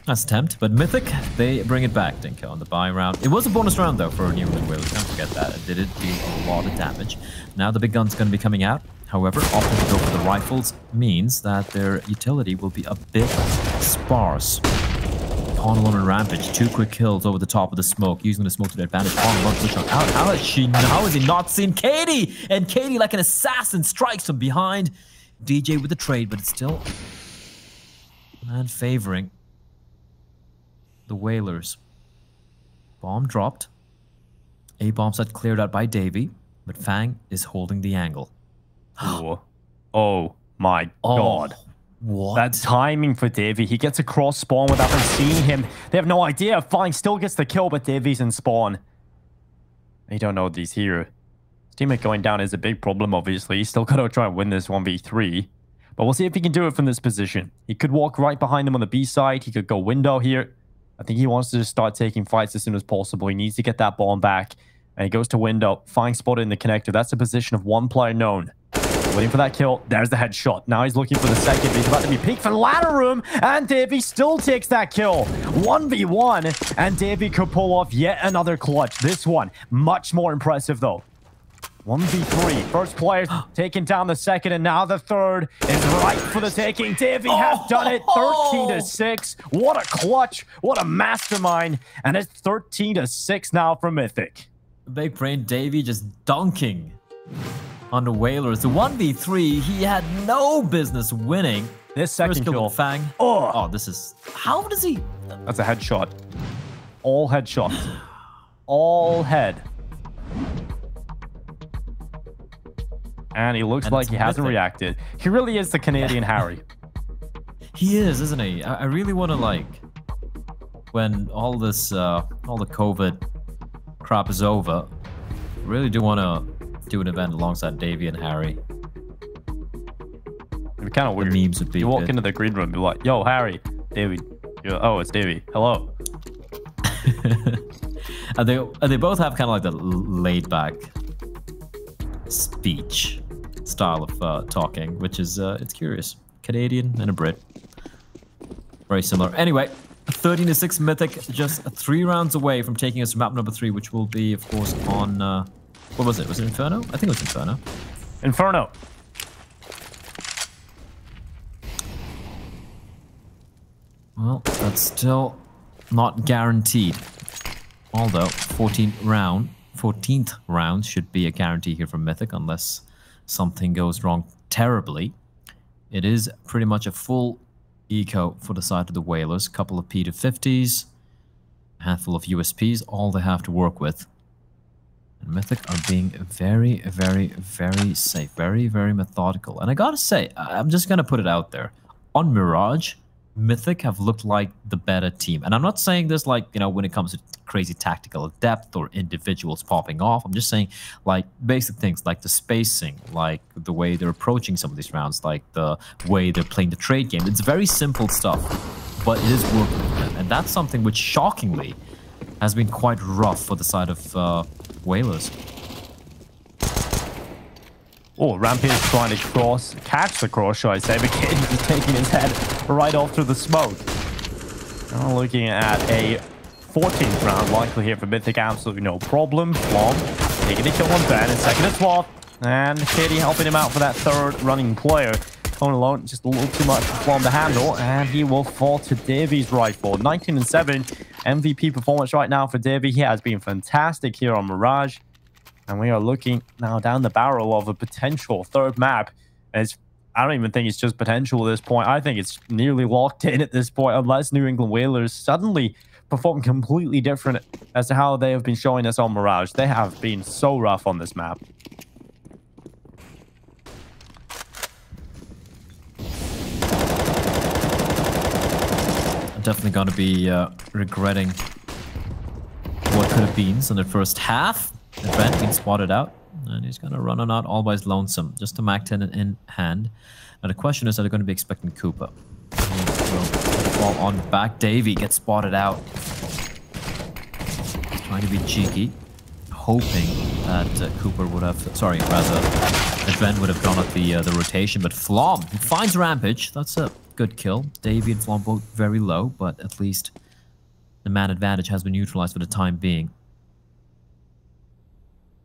S2: nice attempt. But Mythic, they bring it back, Dinka, on the buy round. It was a bonus round though for New England Whalers. Don't forget that. It did do a lot of damage. Now the big gun's going to be coming out. However, opting to go for the rifles means that their utility will be a bit sparse. Pawnalone and Rampage, 2 quick kills over the top of the smoke, using the smoke to their advantage. Pawnalone push on out. How has he not seen Katie? And Katie, like an assassin, strikes from behind. DJ with the trade, but it's still man favoring the Whalers. Bomb dropped. A bomb set cleared out by Davey, but Fang is holding the angle.
S1: Oh my god.
S2: What?
S1: That timing for Davey. He gets across spawn without them seeing him. They have no idea. Fine still gets the kill, but Davey's in spawn. They don't know he's here. His teammate going down is a big problem, obviously. He's still got to try and win this 1v3. But we'll see if he can do it from this position. He could walk right behind him on the B side. He could go window here. I think he wants to just start taking fights as soon as possible. He needs to get that bomb back. And he goes to window. Fine spotted in the connector. That's a position of one player known. Waiting for that kill. There's the headshot. Now he's looking for the second. He's about to be peeked for the ladder room. And Davey still takes that kill. 1v1. And Davey could pull off yet another clutch. This one, much more impressive though. 1v3. First player taking down the second. And now the third is right for the taking. Davey has done it. 13-6. What a clutch. What a mastermind. And it's 13-6 now for Mythic.
S2: Big brain Davey just dunking on the Whalers. The 1v3, he had no business winning.
S1: This second kill.
S2: Fang.
S1: Oh,
S2: this is... How does he...
S1: That's a headshot. All headshots. All head. And he looks like he hasn't reacted. He really is the Canadian Harry.
S2: He is, isn't he? I really want to, like... When all this, all the COVID crap is over, I really do want to do an event alongside Davey and Harry.
S1: It'd be kind of weird.
S2: The memes would be
S1: You walk
S2: good.
S1: into the green room and be like, yo, Harry, Davey. Oh, it's Davey. Hello.
S2: and they both have kind of like the laid-back speech style of talking, which is, it's curious. Canadian and a Brit. Very similar. Anyway, 13-6 Mythic, just 3 rounds away from taking us to map number 3, which will be, of course, on... what was it? Was it Inferno? I think it was Inferno.
S1: Inferno.
S2: Well, that's still not guaranteed. Although, 14th round should be a guarantee here from Mythic, unless something goes wrong terribly. It is pretty much a full eco for the side of the Whalers. Couple of P250s, a handful of USPs, all they have to work with. And Mythic are being very, very, very safe. Very, very methodical. And I gotta say, I'm just gonna put it out there. On Mirage, Mythic have looked like the better team. And I'm not saying this like, you know, when it comes to crazy tactical depth or individuals popping off. I'm just saying like basic things like the spacing, like the way they're approaching some of these rounds, like the way they're playing the trade game. It's very simple stuff, but it is working for them. And that's something which shockingly has been quite rough for the side of Whalers.
S1: Oh, Rampage trying to catch the cross, should I say, but Katie is taking his head right off through the smoke. Now looking at a 14th round likely here for Mythic, absolutely no problem. Long taking a kill on Ben, and second as well. And Katie helping him out for that third running player. Going alone, just a little too much for Flom to handle, and he will fall to Davy's rifle. 19 and 7, MVP performance right now for Davy. He has been fantastic here on Mirage, and we are looking now down the barrel of a potential third map. And I don't even think it's just potential at this point. I think it's nearly locked in at this point, unless New England Whalers suddenly perform completely different as to how they have been showing us on Mirage. They have been so rough on this map.
S2: Definitely going to be regretting what could have been in the first half. The Brent being spotted out, and he's going to run on out all by his lonesome, just a Mac 10 in hand. Now the question is, are they going to be expecting Cooper? Fall on back. Davey gets spotted out. He's trying to be cheeky, hoping that Cooper would have, sorry, rather, that Ben would have gone at the rotation, but Flom finds Rampage. That's a good kill. Davey and Flom both very low, but at least the man advantage has been neutralized for the time being.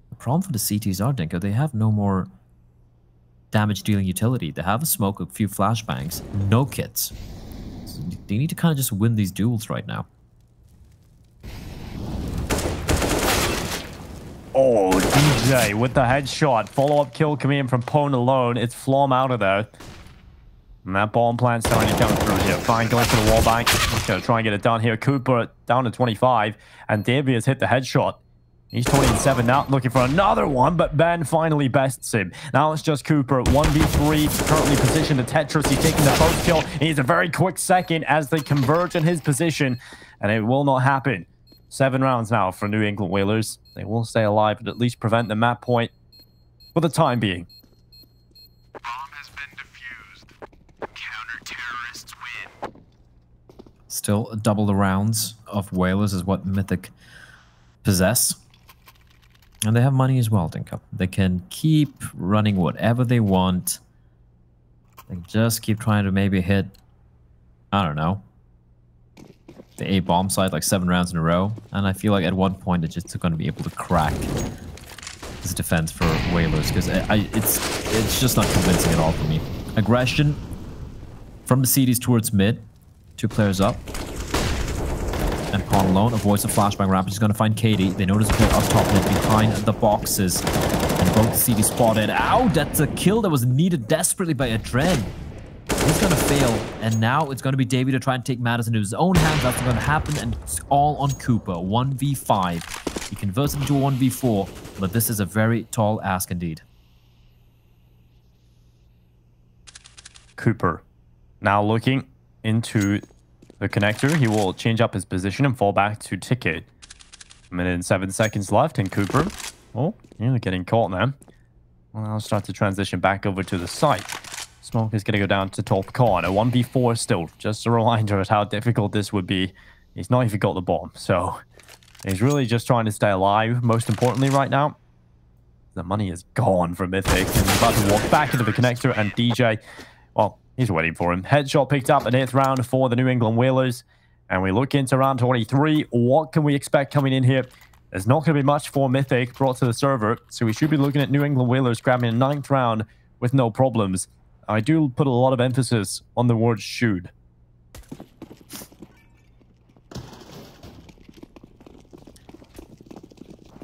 S2: The problem for the CTs are, Dinko, they have no more damage dealing utility. They have a smoke, a few flashbangs, no kits. So they need to kind of just win these duels right now.
S1: Oh, DJ with the headshot. Follow-up kill coming in from Pone alone. It's Flom out of there. And that bomb plant starting to come through here. Fine, going for the wall bank. He's going to try and get it done here. Cooper down to 25. And Davey has hit the headshot. He's 27 now, looking for another one, but Ben finally bests him. Now it's just Cooper, 1v3, currently positioned to Tetris. He's taking the first kill. He needs a very quick second as they converge in his position, and it will not happen. 7 rounds now for New England Whalers. They will stay alive, but at least prevent the map point for the time being.
S3: Bomb has been defused. Counter-terrorists win.
S2: Still double the rounds of Whalers is what Mythic possess. And they have money as well, Dinko. They can keep running whatever they want. They can just keep trying to maybe hit, I don't know, the A bomb side like 7 rounds in a row. And I feel like at one point they're just going to be able to crack this defense for Whalers, because it's just not convincing at all for me. Aggression from the CDs towards mid. 2 players up. And Pawn alone avoids the flashbang ramp. He's going to find Katie. They notice a player up top mid behind the boxes. And both CD spotted. Ow, that's a kill that was needed desperately by Adren. He's going to fail. And now it's going to be Davey to try and take matters into his own hands. That's going to happen. And it's all on Cooper. 1v5. He converts it into a 1v4. But this is a very tall ask indeed.
S1: Cooper now looking into the connector. He will change up his position and fall back to Ticket. 1 minute and 7 seconds left, and Cooper, oh, you're getting caught now. Well, I'll start to transition back over to the site. Smoke is going to go down to top con. A 1v4 still. Just a reminder of how difficult this would be. He's not even got the bomb, so he's really just trying to stay alive, most importantly right now. The money is gone for Mythic, and he's about to walk back into the connector, and DJ, well, he's waiting for him. Headshot picked up an 8th round for the New England Whalers. And we look into round 23. What can we expect coming in here? There's not going to be much for Mythic brought to the server. So we should be looking at New England Whalers grabbing a 9th round with no problems. I do put a lot of emphasis on the word should.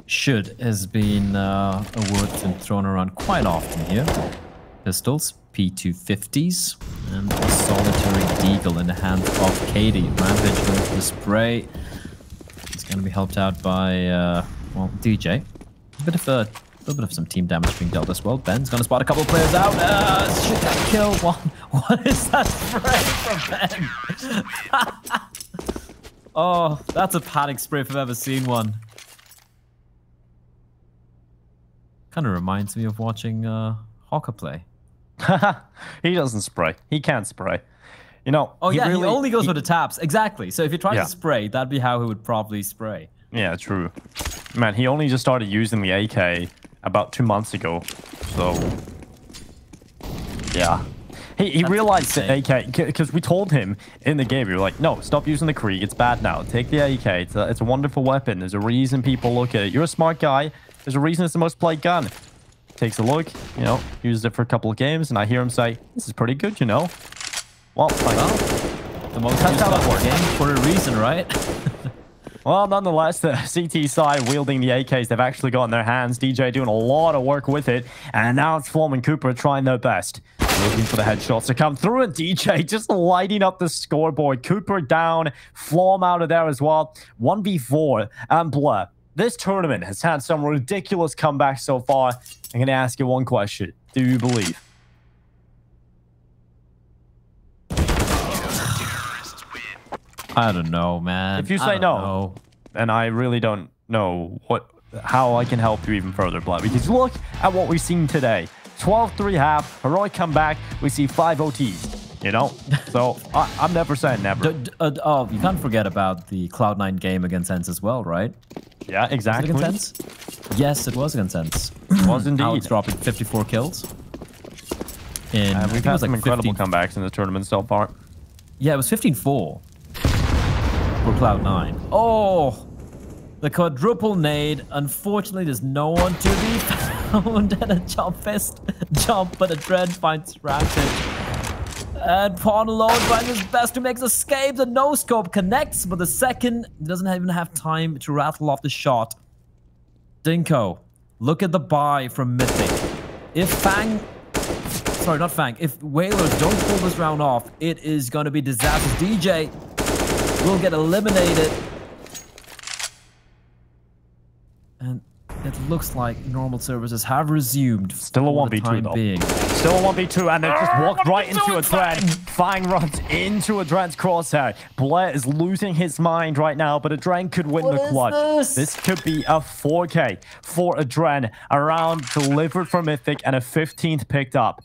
S2: Should has been a word that's been thrown around quite often here. Pistols. P250s, and a solitary deagle in the hands of Katie. Rampage going for the spray. He's going to be helped out by, well, DJ. A little bit of some team damage being dealt as well. Ben's going to spot a couple of players out. Should that kill? What is that spray from Ben? Oh, that's a panic spray if I've ever seen one. Kind of reminds me of watching Hawker play.
S1: He doesn't spray. He can't spray. You know.
S2: Oh yeah, he only goes for the taps. Exactly. So if he tries to spray, that'd be how he would probably spray.
S1: Yeah, true. Man, he only just started using the AK about 2 months ago. So yeah, he realized the AK, because we told him in the game, we were like, no, stop using the Krieg. It's bad now. Take the AK. It's a wonderful weapon. There's a reason people look at it. You're a smart guy. There's a reason it's the most played gun. Takes a look, you know, uses it for a couple of games, and I hear him say, this is pretty good, you know. Well,
S2: the most used gun in the game for a reason, right?
S1: Well, nonetheless, the CT side wielding the AKs they've actually got in their hands. DJ doing a lot of work with it. And now it's Flom and Cooper trying their best. Looking for the headshots to come through. And DJ just lighting up the scoreboard. Cooper down. Flom out of there as well. 1v4. And Blur. This tournament has had some ridiculous comebacks so far. I'm going to ask you one question. Do you believe?
S2: I don't know, man.
S1: If you say no, then I really don't know how I can help you even further, Blood. Because look at what we've seen today. 12-3 half, heroic comeback. We see 5 OTs, you know? So I'm never saying never.
S2: You can't forget about the Cloud9 game against Sense as well, right?
S1: Yeah, exactly.
S2: Was it against Sense? Yes, it was against Sense.
S1: It was indeed.
S2: Alex dropping 54 kills.
S1: We've had some incredible comebacks in the tournament so far.
S2: Yeah, it was 15-4. For Cloud9. Oh, the quadruple nade. Unfortunately, there's no one to be found. And a jump fist jump, but a Dread finds Rampage. And Pawn alone trying his best to make the escape. The no scope connects, but the second doesn't even have time to rattle off the shot. Dinko, look at the buy from Mythic. If Fang, sorry, not Fang. If Whalers don't pull this round off, it is going to be disastrous. DJ will get eliminated. And it looks like normal services have resumed.
S1: Still a 1v2 though. Still a 1v2, and they just walked right into a Dread. Fang runs into a Dread's crosshair. Blair is losing his mind right now, but a Dread could win the clutch. This could be a 4K for a Dread. A round delivered for Mythic and a 15th picked up.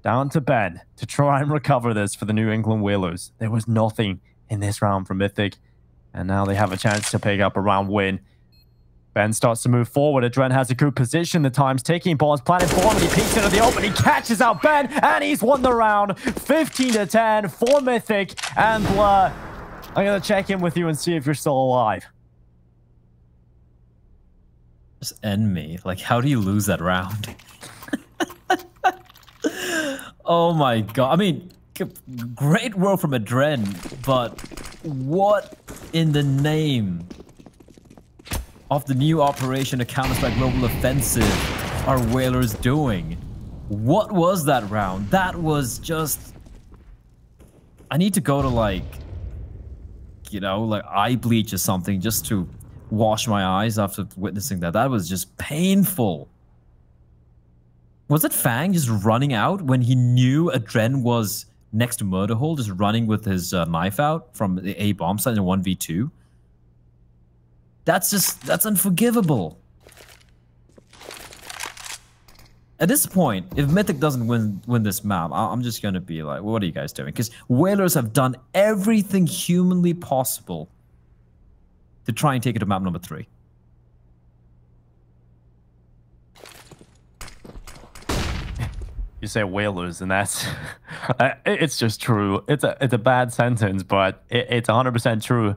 S1: Down to Ben to try and recover this for the New England Whalers. There was nothing in this round for Mythic, and now they have a chance to pick up a round win. Ben starts to move forward. Adren has a good position. The time's ticking. Ball's planted for him. He peeks into the open. He catches out Ben, and he's won the round. 15-10 for Mythic. And Blur, I'm going to check in with you and see if you're still alive.
S2: Just end me. Like, how do you lose that round? Oh my god. I mean, great work from Adren, but what in the name of the new operation, a Counter-Strike Global Offensive, are Whalers doing? What was that round? That was just... I need to go to, like, you know, like eye bleach or something just to wash my eyes after witnessing that. That was just painful. Was it Fang just running out when he knew Adren was next to Murder Hole, just running with his knife out from the A bomb site in a 1v2? That's unforgivable. At this point, if Mythic doesn't win this map, I'm just gonna be like, what are you guys doing? Because Whalers have done everything humanly possible to try and take it to map number 3.
S1: You say Whalers, and that's it's just true. It's a bad sentence, but it's 100% true.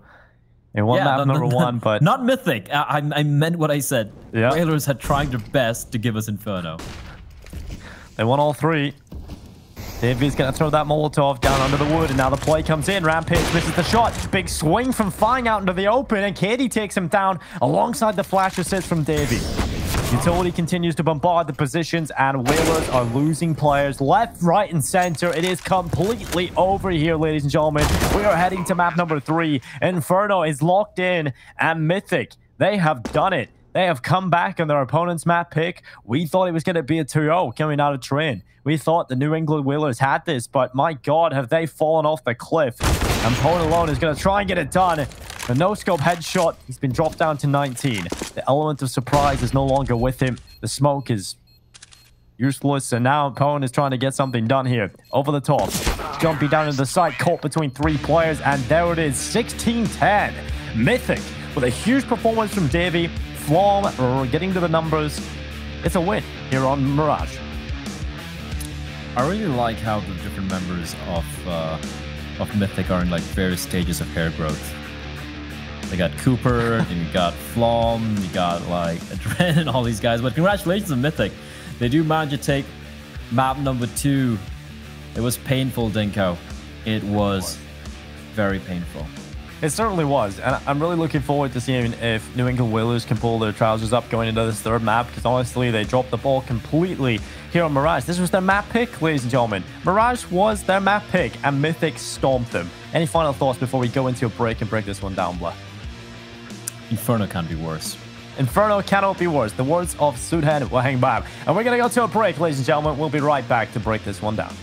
S1: It won map number 1, but
S2: not Mythic. I meant what I said.
S1: Yeah.
S2: Whalers had tried their best to give us Inferno.
S1: They won all 3. Davey's going to throw that Molotov down under the wood, and now the play comes in. Rampage misses the shot. Big swing from Fang out into the open, and Katie takes him down alongside the flash assist from Davey. Utility continues to bombard the positions, and Whalers are losing players left, right, and center. It is completely over here, ladies and gentlemen. We are heading to map number 3. Inferno is locked in, and Mythic, they have done it. They have come back on their opponent's map pick. We thought it was going to be a 2-0 coming out of Train. We thought the New England Whalers had this, but my God, have they fallen off the cliff. And Pone alone is going to try and get it done. The no-scope headshot, he's been dropped down to 19. The element of surprise is no longer with him. The smoke is useless, and now Pone is trying to get something done here. Over the top. Jumping down into the site, caught between 3 players, and there it is, 16-10. Mythic, with a huge performance from Davey. Flom getting to the numbers. It's a win here on Mirage.
S2: I really like how the different members of Mythic are in like various stages of hair growth. They got Cooper, and you got Flom, you got like Adren and all these guys. But congratulations on Mythic. They do manage to take map number 2. It was painful, Dinko. It was very painful.
S1: It certainly was, and I'm really looking forward to seeing if New England Whalers can pull their trousers up going into this 3rd map, because honestly, they dropped the ball completely here on Mirage. This was their map pick, ladies and gentlemen. Mirage was their map pick, and Mythic stomped them. Any final thoughts before we go into a break and break this one down, Blair?
S2: Inferno can't be worse.
S1: Inferno cannot be worse. The words of Sudhen will hang back. And we're going to go to a break, ladies and gentlemen. We'll be right back to break this one down.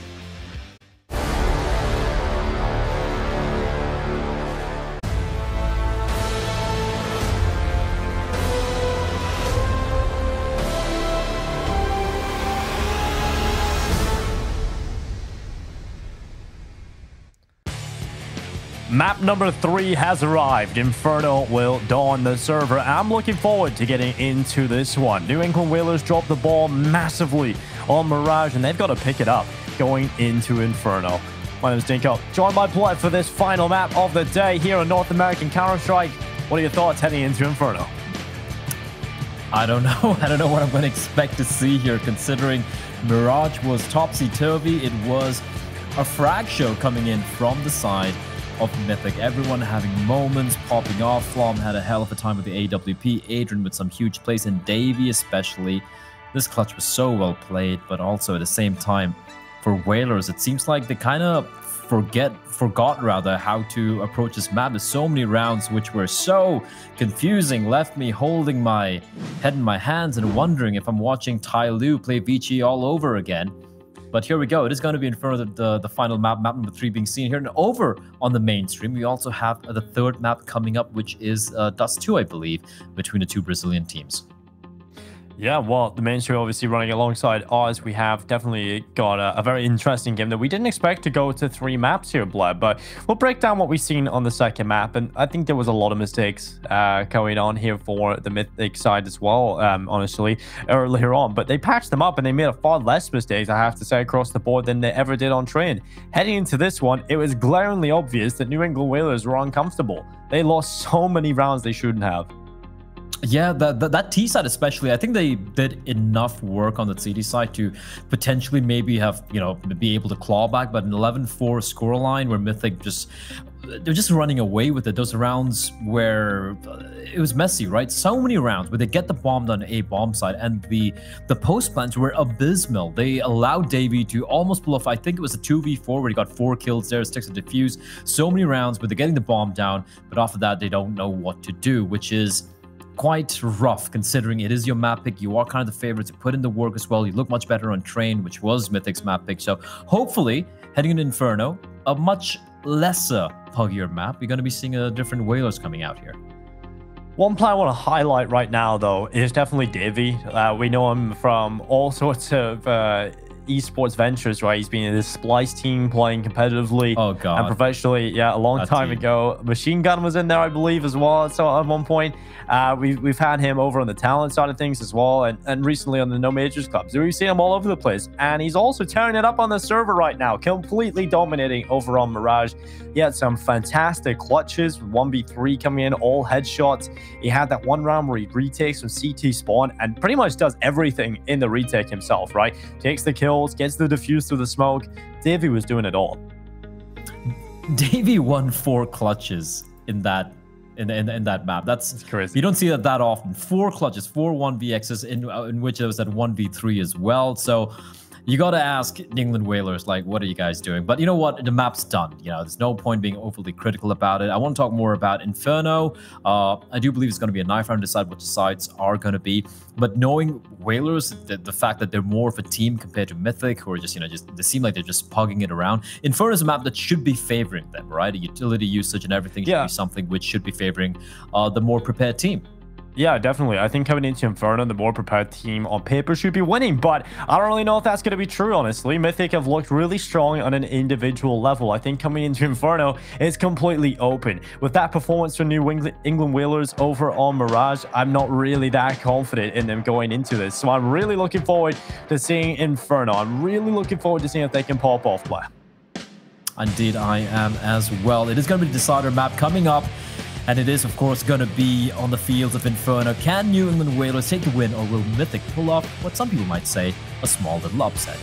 S1: Map number 3 has arrived. Inferno will dawn the server. I'm looking forward to getting into this one. New England Whalers dropped the ball massively on Mirage, and they've got to pick it up going into Inferno. My name is Dinko, joined by Blood for this final map of the day here on North American Counter-Strike. What are your thoughts heading into Inferno?
S2: I don't know. I don't know what I'm going to expect to see here, considering Mirage was topsy-turvy. It was a frag show coming in from the side of Mythic. Everyone having moments, popping off. Flom had a hell of a time with the AWP. Adrian with some huge plays, and Davey especially. This clutch was so well played, but also at the same time, for Whalers, it seems like they kind of forgot how to approach this map. There's so many rounds which were so confusing, left me holding my head in my hands and wondering if I'm watching Tai Lu play Vici all over again. But here we go. It is going to be in front of the final map, map number 3 being seen here. And over on the mainstream, we also have the 3rd map coming up, which is Dust 2, I believe, between the 2 Brazilian teams.
S1: Yeah, well, the mainstream obviously running alongside ours. We have definitely got a very interesting game that we didn't expect to go to 3 maps here, Blood. But we'll break down what we've seen on the 2nd map. And I think there was a lot of mistakes going on here for the Mythic side as well, honestly, earlier on. But they patched them up and they made a far less mistakes, I have to say, across the board than they ever did on train. Heading into this one, it was glaringly obvious that New England Whalers were uncomfortable. They lost so many rounds they shouldn't have.
S2: Yeah, that T side especially, I think they did enough work on the CD side to potentially maybe have, be able to claw back, but an 11-4 scoreline where Mythic they're just running away with it. Those rounds where it was messy, right? So many rounds where they get the bomb on A bomb side, and the post plants were abysmal. They allowed Davey to almost pull off, I think it was a 2v4 where he got 4 kills there, sticks to defuse. So many rounds where they're getting the bomb down, but after that, they don't know what to do, which is quite rough considering it is your map pick. You are kind of the favorite to put in the work as well. You look much better on train, which was Mythic's map pick. So hopefully, heading into Inferno, a much lesser puggier map, you're going to be seeing a different Whalers coming out here.
S1: One player I want to highlight right now, though, is definitely Davey. We know him from all sorts of esports ventures, right? He's been in this Splice team playing competitively and professionally, yeah, a long time ago. Machine Gun was in there, I believe, as well. So at one point, we've had him over on the talent side of things as well, and recently on the No Majors Club. So we've seen him all over the place, and he's also tearing it up on the server right now, completely dominating over on Mirage. He had some fantastic clutches, 1v3 coming in, all headshots. He had that one round where he retakes from CT spawn and pretty much does everything in the retake himself, right? Takes the kills, gets the defuse through the smoke. Davey was doing it all.
S2: Davey won 4 clutches in that map. That's crazy. You don't see that often. 4 clutches, 4 1vx's in which there was that 1v3 as well. So you got to ask England Whalers, like, what are you guys doing? But you know what? The map's done. There's no point being overly critical about it. I want to talk more about Inferno. I do believe it's going to be a knife round to decide what the sides are going to be. But knowing Whalers, the fact that they're more of a team compared to Mythic, who are just, they seem like they're just pugging it around. Inferno is a map that should be favoring them, right? A utility usage and everything should be something which should be favoring the more prepared team.
S1: Yeah, definitely. I think coming into Inferno, the more prepared team on paper should be winning, but I don't really know if that's going to be true, honestly. Mythic have looked really strong on an individual level. I think coming into Inferno, it's completely open. With that performance from New England Whalers over on Mirage, I'm not really that confident in them going into this. So I'm really looking forward to seeing Inferno. I'm really looking forward to seeing if they can pop off play.
S2: Indeed, I am as well. It is going to be the decider map coming up. And it is, of course, going to be on the fields of Inferno. Can New England Whalers take the win, or will Mythic pull off what some people might say a small little upset?